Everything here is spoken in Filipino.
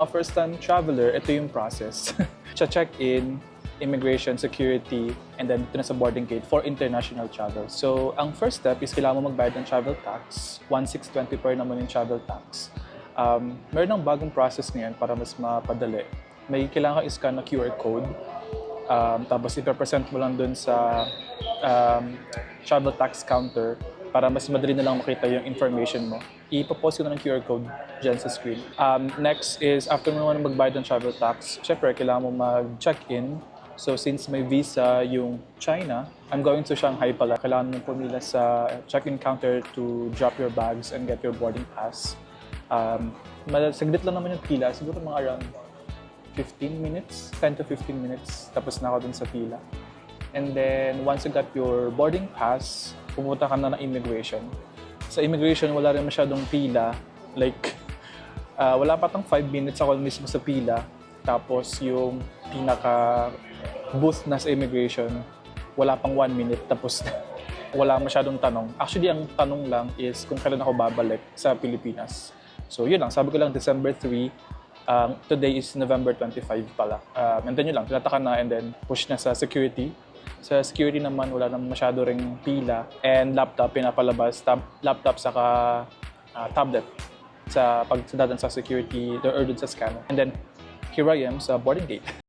A first-time traveler, ito yung process. Check-in, immigration, security, and then ito na sa boarding gate for international travel. So, ang first step is kailangan mo magbayad ng travel tax. 1,620 per naman yung travel tax. Meron ng bagong process ngayon para mas mapadali. May kailangan ka i-scan na QR code. Tapos ipapresent mo lang dun sa travel tax counter para mas madali na lang makita yung information mo. Ipopost ko na ng QR code dyan sa screen. Next is, after mo naman magbayad ng travel tax, syempre, kailangan mo mag-check-in. So, since may visa yung China, I'm going to Shanghai pala. Kailangan mo pumila sa check-in counter to drop your bags and get your boarding pass. Saglit lang naman yung pila. Siguro mga around 15 minutes, 10 to 15 minutes. Tapos na ako dun sa pila. And then, once you got your boarding pass, pumunta ka na ng immigration. Sa immigration, wala rin masyadong pila. Like, wala pa tang 5 minutes ako mismo sa pila. Tapos yung pinaka-booth na sa immigration, wala pang 1 minute. Tapos wala masyadong tanong. Actually, ang tanong lang is kung kailan ako babalik sa Pilipinas. So yun lang, sabi ko lang December 3. Today is November 25 pala. And then yun lang, tinataka na and then push na sa security. Sa security naman, wala naman masyado ring pila and laptop, pinapalabas, laptop saka tablet sa pagdadaan sa security or dun sa scanner. And then, here I am sa boarding gate.